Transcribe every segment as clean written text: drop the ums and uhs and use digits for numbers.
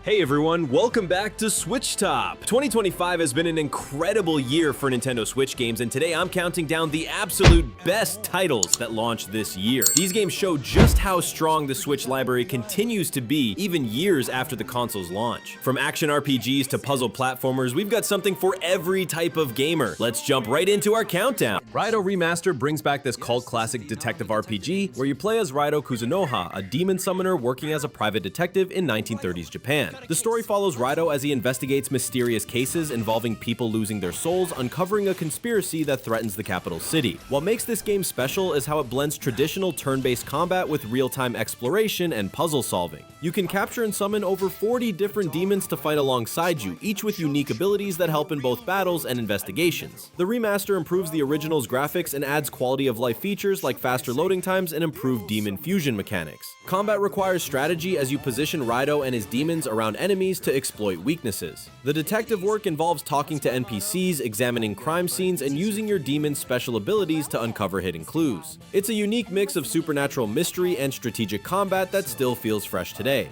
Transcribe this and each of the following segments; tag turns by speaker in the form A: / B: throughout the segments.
A: Hey everyone, welcome back to SwitchTop! 2025 has been an incredible year for Nintendo Switch games, and today I'm counting down the absolute best titles that launched this year. These games show just how strong the Switch library continues to be even years after the console's launch. From action RPGs to puzzle platformers, we've got something for every type of gamer. Let's jump right into our countdown. Raidou Remastered brings back this cult classic detective RPG where you play as Raidou Kuzunoha, a demon summoner working as a private detective in 1930s Japan. The story follows Raidou as he investigates mysterious cases involving people losing their souls, uncovering a conspiracy that threatens the capital city. What makes this game special is how it blends traditional turn-based combat with real-time exploration and puzzle solving. You can capture and summon over 40 different demons to fight alongside you, each with unique abilities that help in both battles and investigations. The remaster improves the original's graphics and adds quality of life features like faster loading times and improved demon fusion mechanics. Combat requires strategy as you position Raidou and his demons around enemies to exploit weaknesses. The detective work involves talking to NPCs, examining crime scenes, and using your demon's special abilities to uncover hidden clues. It's a unique mix of supernatural mystery and strategic combat that still feels fresh today.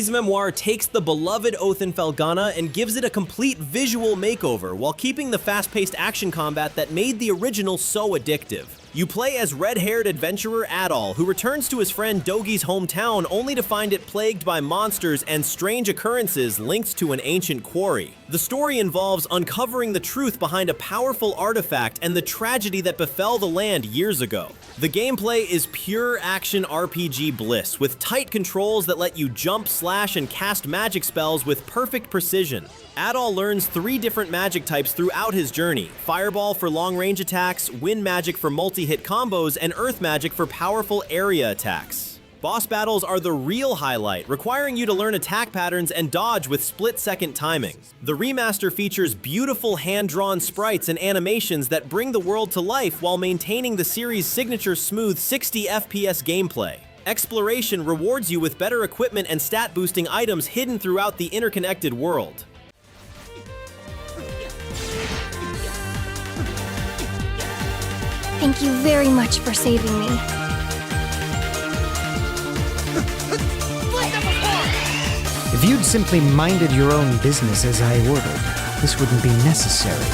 A: Memoire takes the beloved oath in Felghana and gives it a complete visual makeover while keeping the fast-paced action combat that made the original so addictive. You play as red-haired adventurer Adol, who returns to his friend Dogi's hometown only to find it plagued by monsters and strange occurrences linked to an ancient quarry. The story involves uncovering the truth behind a powerful artifact and the tragedy that befell the land years ago. The gameplay is pure action RPG bliss, with tight controls that let you jump, slash, and cast magic spells with perfect precision. Adol learns 3 different magic types throughout his journey: Fireball for long-range attacks, Wind Magic for multi-hit combos, and Earth Magic for powerful area attacks. Boss battles are the real highlight, requiring you to learn attack patterns and dodge with split-second timing. The remaster features beautiful hand-drawn sprites and animations that bring the world to life while maintaining the series' signature smooth 60 FPS gameplay. Exploration rewards you with better equipment and stat-boosting items hidden throughout the interconnected world.
B: Thank you very much for saving me.
C: If you'd simply minded your own business as I ordered, this wouldn't be necessary.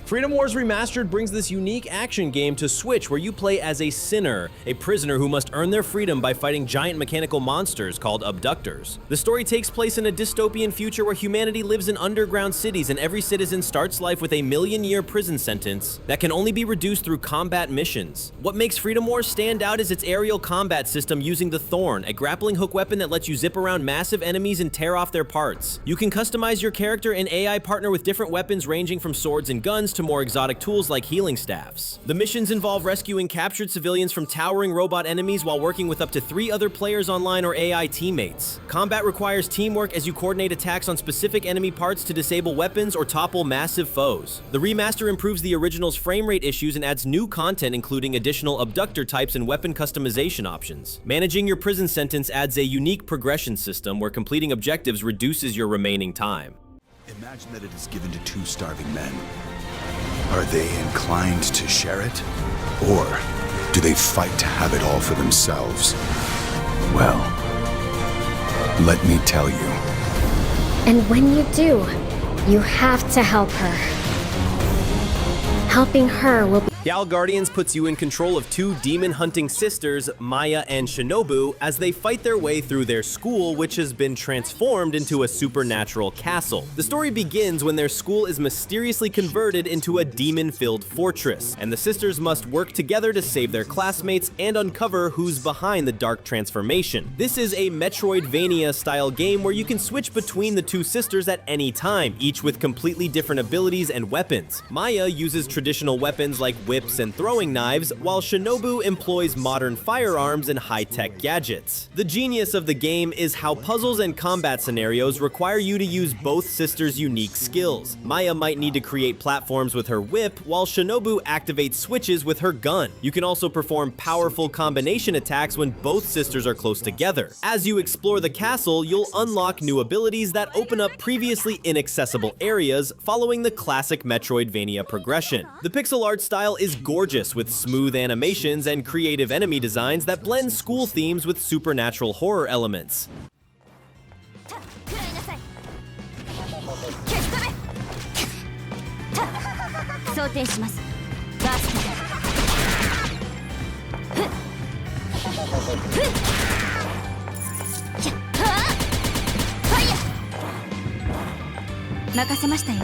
A: Freedom Wars Remastered brings this unique action game to Switch where you play as a sinner, a prisoner who must earn their freedom by fighting giant mechanical monsters called abductors. The story takes place in a dystopian future where humanity lives in underground cities and every citizen starts life with a million-year prison sentence that can only be reduced through combat missions. What makes Freedom Wars stand out is its aerial combat system using the Thorn, a grappling hook weapon that lets you zip around massive enemies and tear off their parts. You can customize your character and AI partner with different weapons ranging from swords and guns to more exotic tools like healing staffs. The missions involve rescuing captured civilians from towering robot enemies while working with up to 3 other players online or AI teammates. Combat requires teamwork as you coordinate attacks on specific enemy parts to disable weapons or topple massive foes. The remaster improves the original's frame rate issues and adds new content including additional abductor types and weapon customization options. Managing your prison sentence adds a unique progression system where completing objectives reduces your remaining time.
D: Imagine that it is given to 2 starving men. Are they inclined to share it? Or do they fight to have it all for themselves? Well, let me tell you.
B: And when you do, you have to help her. Helping her will be
A: Gal Guardians puts you in control of 2 demon-hunting sisters, Maya and Shinobu, as they fight their way through their school, which has been transformed into a supernatural castle. The story begins when their school is mysteriously converted into a demon-filled fortress, and the sisters must work together to save their classmates and uncover who's behind the dark transformation. This is a Metroidvania-style game where you can switch between the 2 sisters at any time, each with completely different abilities and weapons. Maya uses traditional weapons like whips and throwing knives, while Shinobu employs modern firearms and high-tech gadgets. The genius of the game is how puzzles and combat scenarios require you to use both sisters' unique skills. Maya might need to create platforms with her whip, while Shinobu activates switches with her gun. You can also perform powerful combination attacks when both sisters are close together. As you explore the castle, you'll unlock new abilities that open up previously inaccessible areas, following the classic Metroidvania progression. The pixel art style is gorgeous, with smooth animations and creative enemy designs that blend school themes with supernatural horror elements.
E: 装填します。バースト。任せましたよ。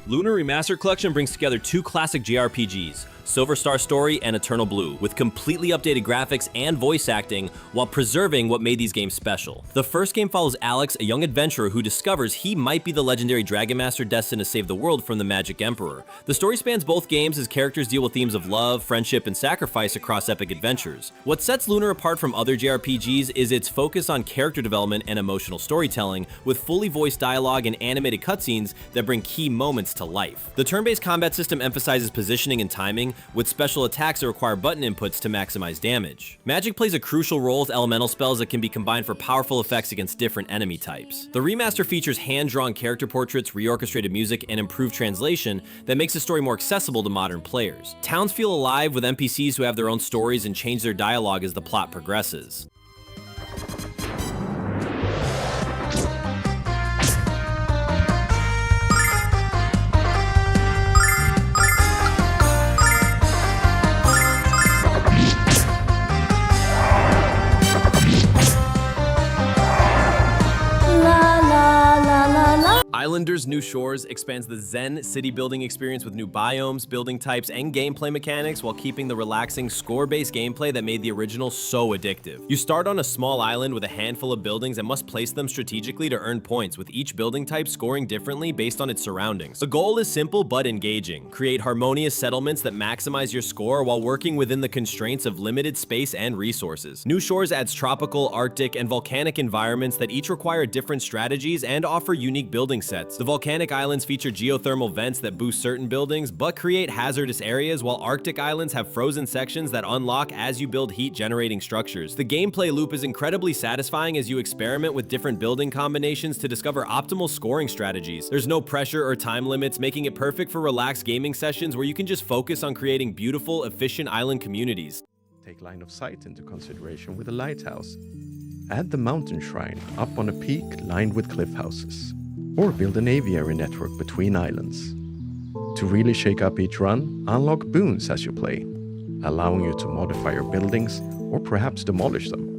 A: Lunar Remastered Collection brings together two classic JRPGs, Silver Star Story and Eternal Blue, with completely updated graphics and voice acting while preserving what made these games special. The first game follows Alex, a young adventurer who discovers he might be the legendary Dragon Master destined to save the world from the Magic Emperor. The story spans both games as characters deal with themes of love, friendship, and sacrifice across epic adventures. What sets Lunar apart from other JRPGs is its focus on character development and emotional storytelling, with fully voiced dialogue and animated cutscenes that bring key moments to life. The turn-based combat system emphasizes positioning and timing, with special attacks that require button inputs to maximize damage. Magic plays a crucial role with elemental spells that can be combined for powerful effects against different enemy types. The remaster features hand-drawn character portraits, reorchestrated music, and improved translation that makes the story more accessible to modern players. Towns feel alive with NPCs who have their own stories and change their dialogue as the plot progresses. Islanders New Shores expands the Zen city building experience with new biomes, building types, and gameplay mechanics while keeping the relaxing score-based gameplay that made the original so addictive. You start on a small island with a handful of buildings and must place them strategically to earn points, with each building type scoring differently based on its surroundings. The goal is simple but engaging. Create harmonious settlements that maximize your score while working within the constraints of limited space and resources. New Shores adds tropical, arctic, and volcanic environments that each require different strategies and offer unique building sets. The volcanic islands feature geothermal vents that boost certain buildings but create hazardous areas, while Arctic islands have frozen sections that unlock as you build heat-generating structures. The gameplay loop is incredibly satisfying as you experiment with different building combinations to discover optimal scoring strategies. There's no pressure or time limits, making it perfect for relaxed gaming sessions where you can just focus on creating beautiful, efficient island communities.
F: Take line of sight into consideration with a lighthouse. Add the mountain shrine up on a peak lined with cliff houses. Or build an aviary network between islands. To really shake up each run, unlock boons as you play, allowing you to modify your buildings or perhaps demolish them.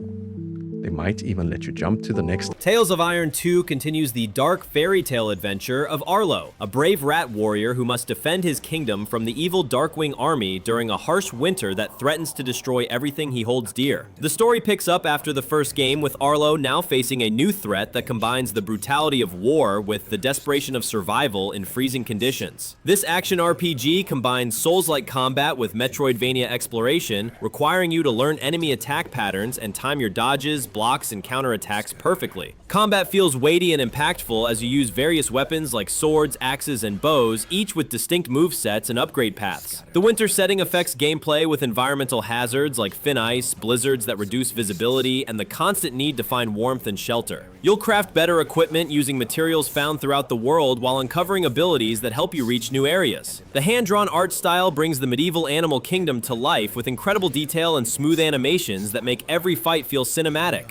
F: They might even let you jump to the next.
A: Tales of Iron 2 continues the dark fairy tale adventure of Arlo, a brave rat warrior who must defend his kingdom from the evil Darkwing army during a harsh winter that threatens to destroy everything he holds dear. The story picks up after the first game, with Arlo now facing a new threat that combines the brutality of war with the desperation of survival in freezing conditions. This action RPG combines Souls-like combat with Metroidvania exploration, requiring you to learn enemy attack patterns and time your dodges, blocks, and counterattacks perfectly. Combat feels weighty and impactful as you use various weapons like swords, axes, and bows, each with distinct movesets and upgrade paths. The winter setting affects gameplay with environmental hazards like thin ice, blizzards that reduce visibility, and the constant need to find warmth and shelter. You'll craft better equipment using materials found throughout the world while uncovering abilities that help you reach new areas. The hand-drawn art style brings the medieval animal kingdom to life with incredible detail and smooth animations that make every fight feel cinematic.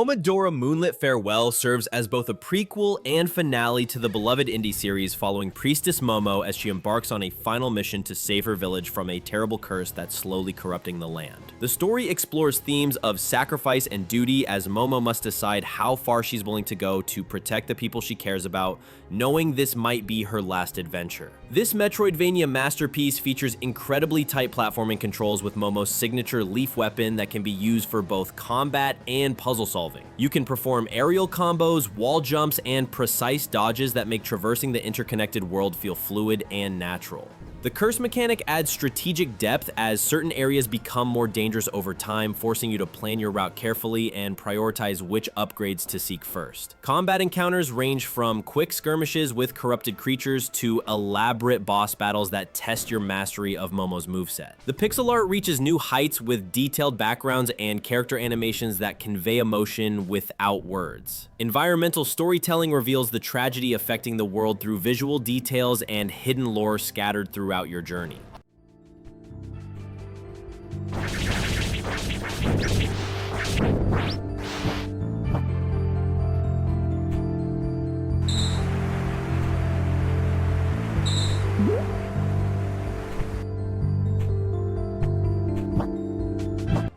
A: Momodora Moonlit Farewell serves as both a prequel and finale to the beloved indie series following Priestess Momo as she embarks on a final mission to save her village from a terrible curse that's slowly corrupting the land. The story explores themes of sacrifice and duty as Momo must decide how far she's willing to go to protect the people she cares about, knowing this might be her last adventure. This Metroidvania masterpiece features incredibly tight platforming controls with Momo's signature leaf weapon that can be used for both combat and puzzle solving. You can perform aerial combos, wall jumps, and precise dodges that make traversing the interconnected world feel fluid and natural. The curse mechanic adds strategic depth as certain areas become more dangerous over time, forcing you to plan your route carefully and prioritize which upgrades to seek first. Combat encounters range from quick skirmishes with corrupted creatures to elaborate boss battles that test your mastery of Momo's moveset. The pixel art reaches new heights with detailed backgrounds and character animations that convey emotion without words. Environmental storytelling reveals the tragedy affecting the world through visual details and hidden lore scattered throughout your journey.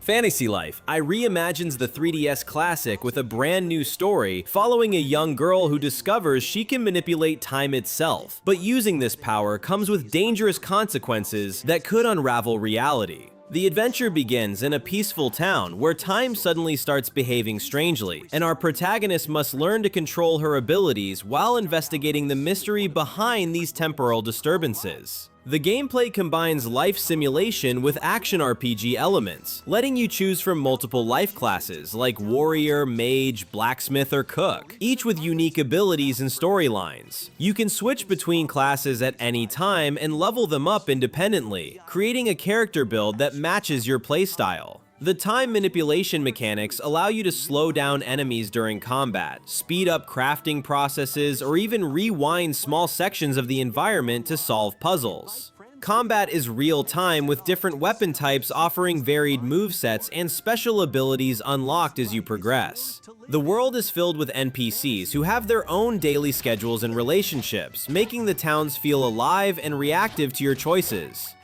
A: Fantasy Life reimagines the 3DS classic with a brand new story following a young girl who discovers she can manipulate time itself, but using this power comes with dangerous consequences that could unravel reality. The adventure begins in a peaceful town where time suddenly starts behaving strangely, and our protagonist must learn to control her abilities while investigating the mystery behind these temporal disturbances. The gameplay combines life simulation with action RPG elements, letting you choose from multiple life classes like warrior, mage, blacksmith, or cook, each with unique abilities and storylines. You can switch between classes at any time and level them up independently, creating a character build that matches your playstyle. The time manipulation mechanics allow you to slow down enemies during combat, speed up crafting processes, or even rewind small sections of the environment to solve puzzles. Combat is real-time with different weapon types offering varied movesets and special abilities unlocked as you progress. The world is filled with NPCs who have their own daily schedules and relationships, making the towns feel alive and reactive to your choices.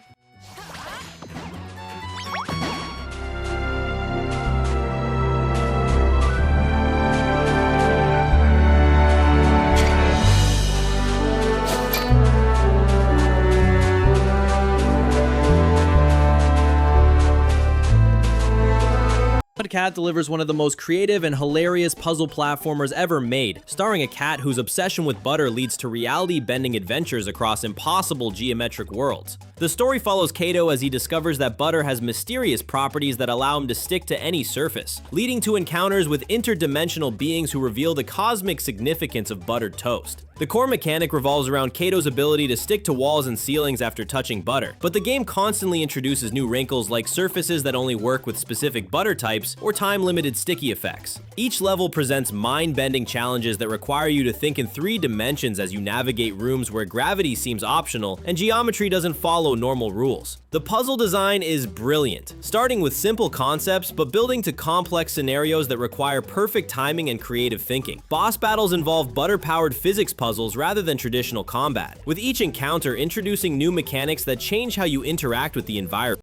A: Cat delivers one of the most creative and hilarious puzzle platformers ever made, starring a cat whose obsession with butter leads to reality-bending adventures across impossible geometric worlds. The story follows Cato as he discovers that butter has mysterious properties that allow him to stick to any surface, leading to encounters with interdimensional beings who reveal the cosmic significance of buttered toast. The core mechanic revolves around Cato's ability to stick to walls and ceilings after touching butter, but the game constantly introduces new wrinkles like surfaces that only work with specific butter types or time-limited sticky effects. Each level presents mind-bending challenges that require you to think in 3 dimensions as you navigate rooms where gravity seems optional and geometry doesn't follow normal rules. The puzzle design is brilliant, starting with simple concepts but building to complex scenarios that require perfect timing and creative thinking. Boss battles involve butter-powered physics puzzles rather than traditional combat, with each encounter introducing new mechanics that change how you interact with the environment.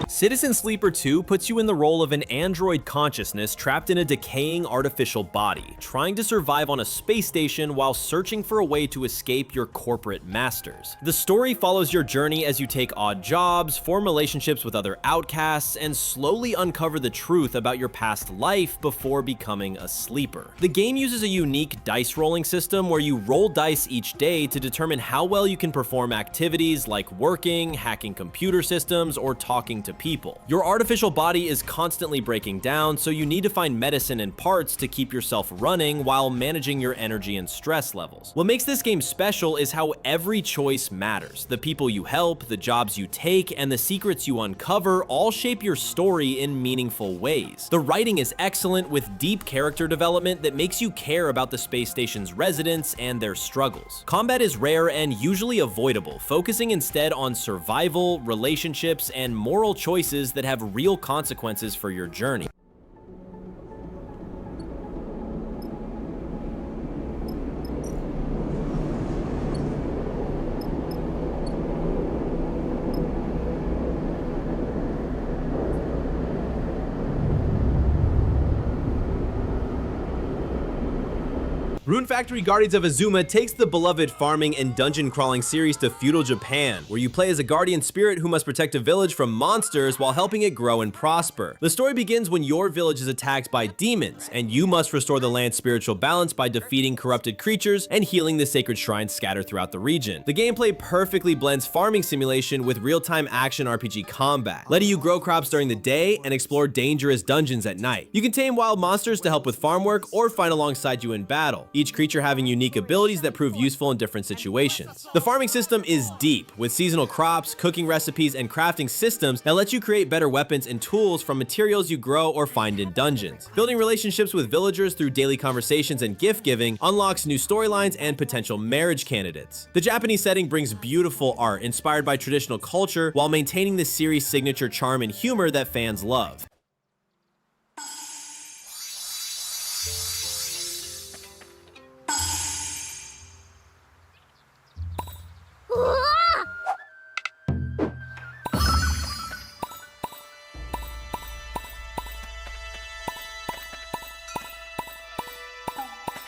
A: Citizen Sleeper 2 puts you in the role of an android consciousness trapped in a decaying artificial body, trying to survive on a space station while searching for a way to escape your corporate masters. The story follows your journey as you take odd jobs, form relationships with other outcasts, and slowly uncover the truth about your past life before becoming a sleeper. The game uses a unique dice rolling system where you roll dice each day to determine how well you can perform activities like working, hacking computer systems, or talking to people. people. Your artificial body is constantly breaking down, so you need to find medicine and parts to keep yourself running while managing your energy and stress levels. What makes this game special is how every choice matters. The people you help, the jobs you take, and the secrets you uncover all shape your story in meaningful ways. The writing is excellent, with deep character development that makes you care about the space station's residents and their struggles. Combat is rare and usually avoidable, focusing instead on survival, relationships, and moral choices that have real consequences for your journey.
G: Rune Factory Guardians of Azuma takes the beloved farming and dungeon crawling series to feudal Japan, where you play as a guardian spirit who must protect a village from monsters while helping it grow and prosper. The story begins when your village is attacked by demons, and you must restore the land's spiritual balance by defeating corrupted creatures and healing the sacred shrines scattered throughout the region. The gameplay perfectly blends farming simulation with real-time action RPG combat, letting you grow crops during the day and explore dangerous dungeons at night. You can tame wild monsters to help with farm work or fight alongside you in battle, each creature having unique abilities that prove useful in different situations. The farming system is deep, with seasonal crops, cooking recipes, and crafting systems that let you create better weapons and tools from materials you grow or find in dungeons. Building relationships with villagers through daily conversations and gift giving unlocks new storylines and potential marriage candidates. The Japanese setting brings beautiful art inspired by traditional culture while maintaining the series' signature charm and humor that fans love.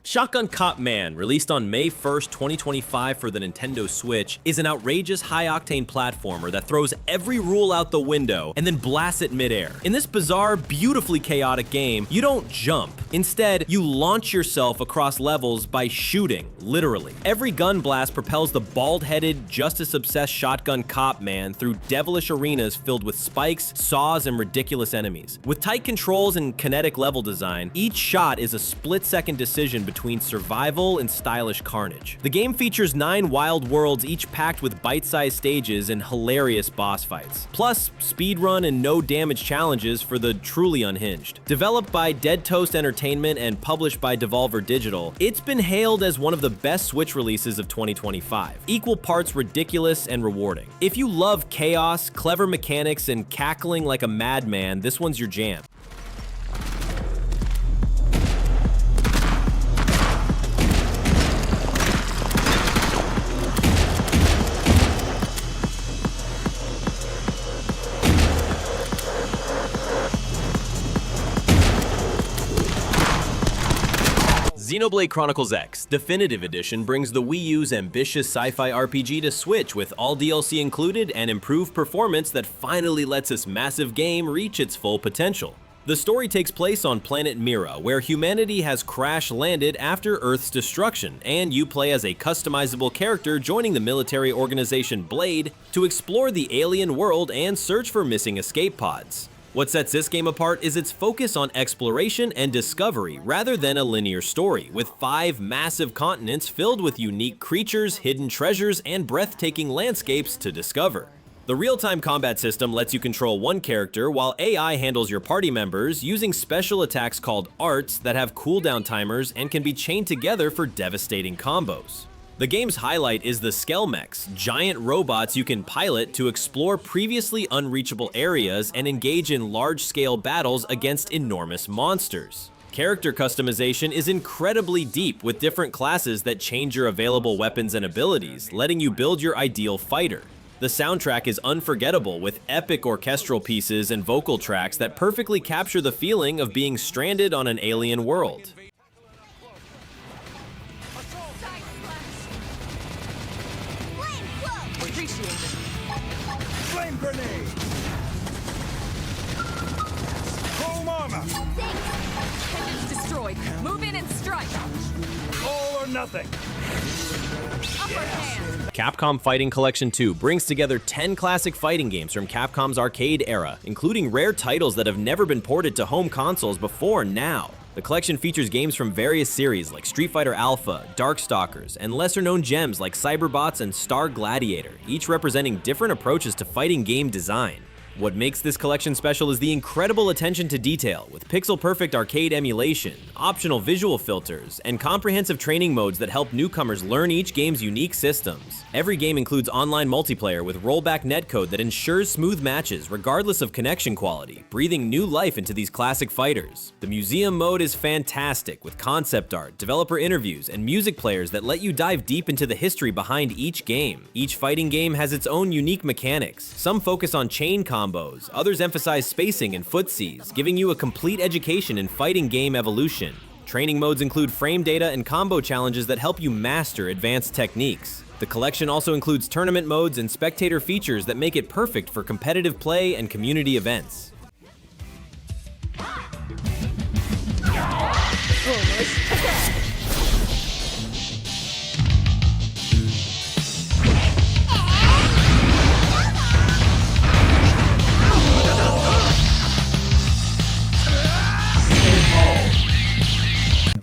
A: Shotgun Cop Man, released on May 1st, 2025 for the Nintendo Switch, is an outrageous high-octane platformer that throws every rule out the window and then blasts it midair. In this bizarre, beautifully chaotic game, you don't jump. Instead, you launch yourself across levels by shooting, literally. Every gun blast propels the bald-headed, justice-obsessed Shotgun Cop Man through devilish arenas filled with spikes, saws, and ridiculous enemies. With tight controls and kinetic level design, each shot is a split-second decision between survival and stylish carnage. The game features 9 wild worlds, each packed with bite-sized stages and hilarious boss fights, plus speedrun and no-damage challenges for the truly unhinged. Developed by Dead Toast Entertainment and published by Devolver Digital, it's been hailed as one of the best Switch releases of 2025, equal parts ridiculous and rewarding. If you love chaos, clever mechanics, and cackling like a madman, this one's your jam. Xenoblade Chronicles X Definitive Edition brings the Wii U's ambitious sci-fi RPG to Switch with all DLC included and improved performance that finally lets this massive game reach its full potential. The story takes place on planet Mira, where humanity has crash-landed after Earth's destruction, and you play as a customizable character joining the military organization Blade to explore the alien world and search for missing escape pods. What sets this game apart is its focus on exploration and discovery rather than a linear story, with 5 massive continents filled with unique creatures, hidden treasures, and breathtaking landscapes to discover. The real-time combat system lets you control one character while AI handles your party members using special attacks called arts that have cooldown timers and can be chained together for devastating combos. The game's highlight is the Skelmechs, giant robots you can pilot to explore previously unreachable areas and engage in large-scale battles against enormous monsters. Character customization is incredibly deep, with different classes that change your available weapons and abilities, letting you build your ideal fighter. The soundtrack is unforgettable, with epic orchestral pieces and vocal tracks that perfectly capture the feeling of being stranded on an alien world.
H: Flame grenade! Chrome armor!
I: Tendons destroyed. Move in and strike.
H: All or or nothing.
G: Capcom Fighting Collection 2 brings together 10 classic fighting games from Capcom's arcade era, including rare titles that have never been ported to home consoles before now. The collection features games from various series like Street Fighter Alpha, Darkstalkers, and lesser-known gems like Cyberbots and Star Gladiator, each representing different approaches to fighting game design. What makes this collection special is the incredible attention to detail, with pixel-perfect arcade emulation, optional visual filters, and comprehensive training modes that help newcomers learn each game's unique systems. Every game includes online multiplayer with rollback netcode that ensures smooth matches regardless of connection quality, breathing new life into these classic fighters. The museum mode is fantastic, with concept art, developer interviews, and music players that let you dive deep into the history behind each game. Each fighting game has its own unique mechanics. Some focus on chain combos, others emphasize spacing and footsies, giving you a complete education in fighting game evolution. Training modes include frame data and combo challenges that help you master advanced techniques. The collection also includes tournament modes and spectator features that make it perfect for competitive play and community events.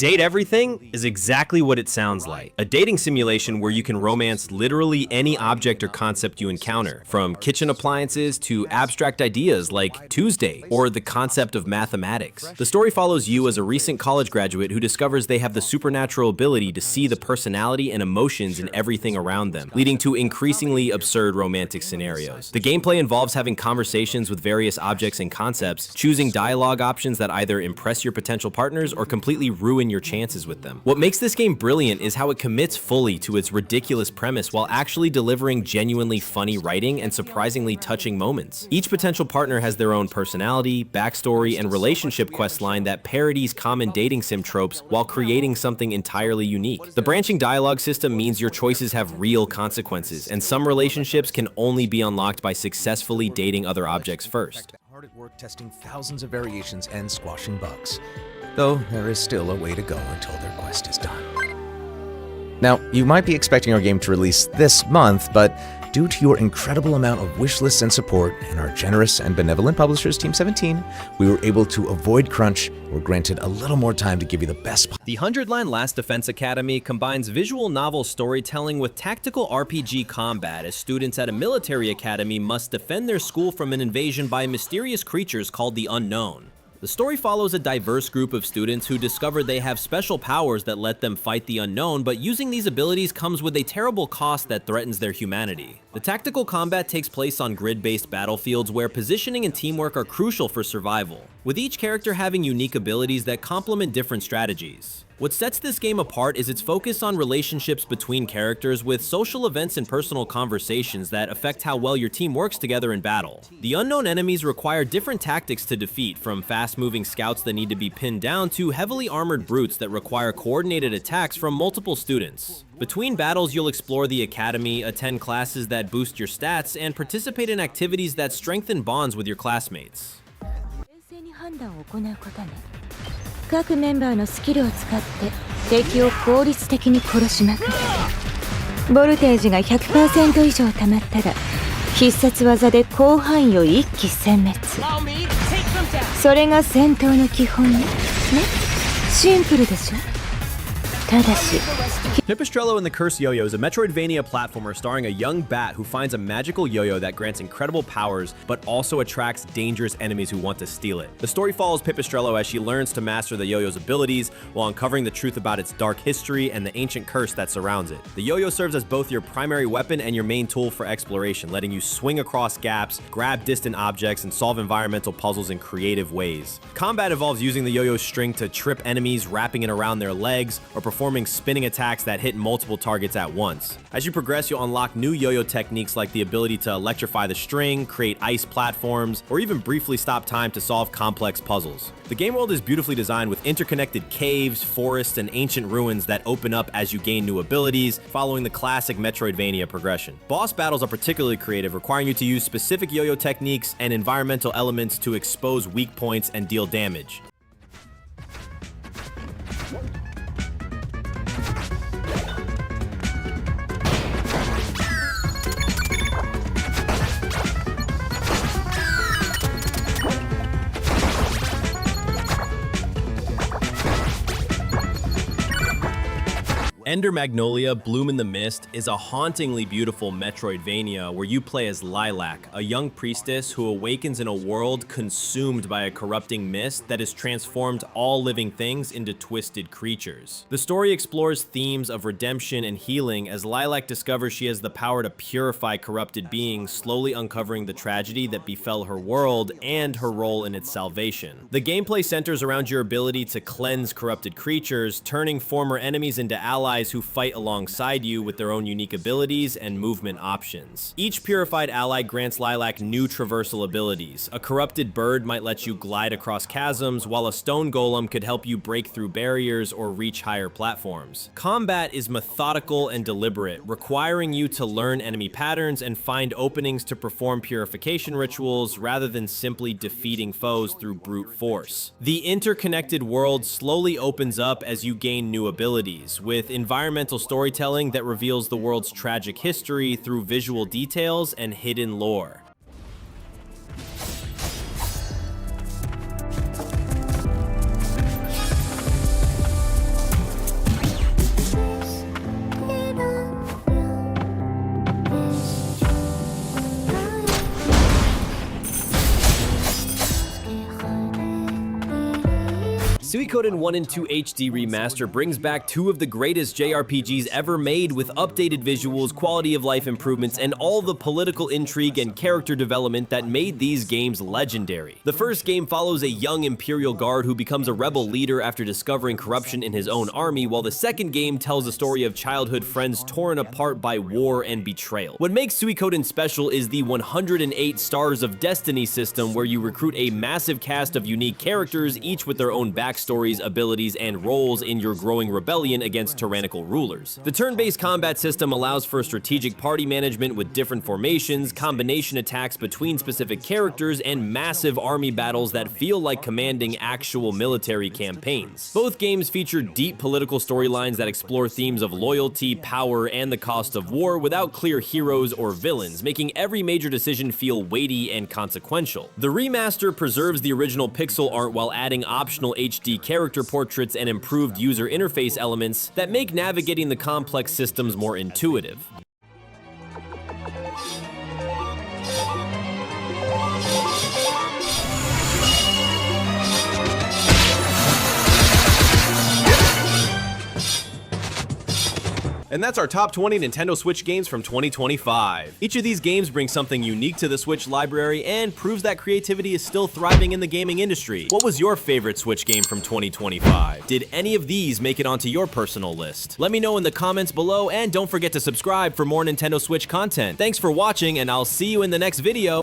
G: Date Everything is exactly what it sounds like. A dating simulation where you can romance literally any object or concept you encounter, from kitchen appliances to abstract ideas like Tuesday or the concept of mathematics. The story follows you as a recent college graduate who discovers they have the supernatural ability to see the personality and emotions in everything around them, leading to increasingly absurd romantic scenarios. The gameplay involves having conversations with various objects and concepts, choosing dialogue options that either impress your potential partners or completely ruin your chances with them. What makes this game brilliant is how it commits fully to its ridiculous premise while actually delivering genuinely funny writing and surprisingly touching moments. Each potential partner has their own personality, backstory, and relationship questline that parodies common dating sim tropes while creating something entirely unique. The branching dialogue system means your choices have real consequences, and some relationships can only be unlocked by successfully dating other objects first.
I: Hard at work testing thousands of variations and squashing bugs. Though there is still a way to go until their quest is done. Now, you might be expecting our game to release this month, but due to your incredible amount of wish lists and support and our generous and benevolent publishers, Team 17, we were able to avoid crunch and were granted a little more time to give you the best.
G: The 100-line Last Defense Academy combines visual novel storytelling with tactical RPG combat as students at a military academy must defend their school from an invasion by mysterious creatures called the Unknown. The story follows a diverse group of students who discover they have special powers that let them fight the unknown, but using these abilities comes with a terrible cost that threatens their humanity. The tactical combat takes place on grid-based battlefields where positioning and teamwork are crucial for survival, with each character having unique abilities that complement different strategies. What sets this game apart is its focus on relationships between characters with social events and personal conversations that affect how well your team works together in battle. The unknown enemies require different tactics to defeat, from fast-moving scouts that need to be pinned down to heavily armored brutes that require coordinated attacks from multiple students. Between battles, you'll explore the academy, attend classes that boost your stats, and participate in activities that strengthen bonds with your classmates.
E: 各メンバーのスキルを使って敵を効率的に殺しまくる。ボルテージが 100% 以上溜まったら必殺技で広範囲を一気殲滅。それが戦闘の基本ね。シンプルでしょ。ただし
G: Pipistrello and the Cursed Yo-Yo is a Metroidvania platformer starring a young bat who finds a magical yo-yo that grants incredible powers, but also attracts dangerous enemies who want to steal it. The story follows Pipistrello as she learns to master the yo-yo's abilities while uncovering the truth about its dark history and the ancient curse that surrounds it. The yo-yo serves as both your primary weapon and your main tool for exploration, letting you swing across gaps, grab distant objects, and solve environmental puzzles in creative ways. Combat involves using the yo-yo's string to trip enemies, wrapping it around their legs, or performing spinning attacks that hit multiple targets at once. As you progress, you'll unlock new yo-yo techniques like the ability to electrify the string, create ice platforms, or even briefly stop time to solve complex puzzles. The game world is beautifully designed with interconnected caves, forests, and ancient ruins that open up as you gain new abilities, following the classic Metroidvania progression. Boss battles are particularly creative, requiring you to use specific yo-yo techniques and environmental elements to expose weak points and deal damage.
A: Ender Magnolia Bloom in the Mist is a hauntingly beautiful Metroidvania where you play as Lilac, a young priestess who awakens in a world consumed by a corrupting mist that has transformed all living things into twisted creatures. The story explores themes of redemption and healing as Lilac discovers she has the power to purify corrupted beings, slowly uncovering the tragedy that befell her world and her role in its salvation. The gameplay centers around your ability to cleanse corrupted creatures, turning former enemies into allies who fight alongside you with their own unique abilities and movement options. Each purified ally grants Lilac new traversal abilities. A corrupted bird might let you glide across chasms, while a stone golem could help you break through barriers or reach higher platforms. Combat is methodical and deliberate, requiring you to learn enemy patterns and find openings to perform purification rituals rather than simply defeating foes through brute force. The interconnected world slowly opens up as you gain new abilities, with environmental storytelling that reveals the world's tragic history through visual details and hidden lore. Suikoden 1 and 2 HD Remaster brings back two of the greatest JRPGs ever made with updated visuals, quality of life improvements, and all the political intrigue and character development that made these games legendary. The first game follows a young Imperial Guard who becomes a rebel leader after discovering corruption in his own army, while the second game tells a story of childhood friends torn apart by war and betrayal. What makes Suikoden special is the 108 Stars of Destiny system, where you recruit a massive cast of unique characters, each with their own backstories, abilities, and roles in your growing rebellion against tyrannical rulers. The turn-based combat system allows for strategic party management with different formations, combination attacks between specific characters, and massive army battles that feel like commanding actual military campaigns. Both games feature deep political storylines that explore themes of loyalty, power, and the cost of war without clear heroes or villains, making every major decision feel weighty and consequential. The remaster preserves the original pixel art while adding optional HD character portraits and improved user interface elements that make navigating the complex systems more intuitive. And that's our top 20 Nintendo Switch games from 2025. Each of these games brings something unique to the Switch library and proves that creativity is still thriving in the gaming industry. What was your favorite Switch game from 2025? Did any of these make it onto your personal list? Let me know in the comments below, and don't forget to subscribe for more Nintendo Switch content. Thanks for watching, and I'll see you in the next video.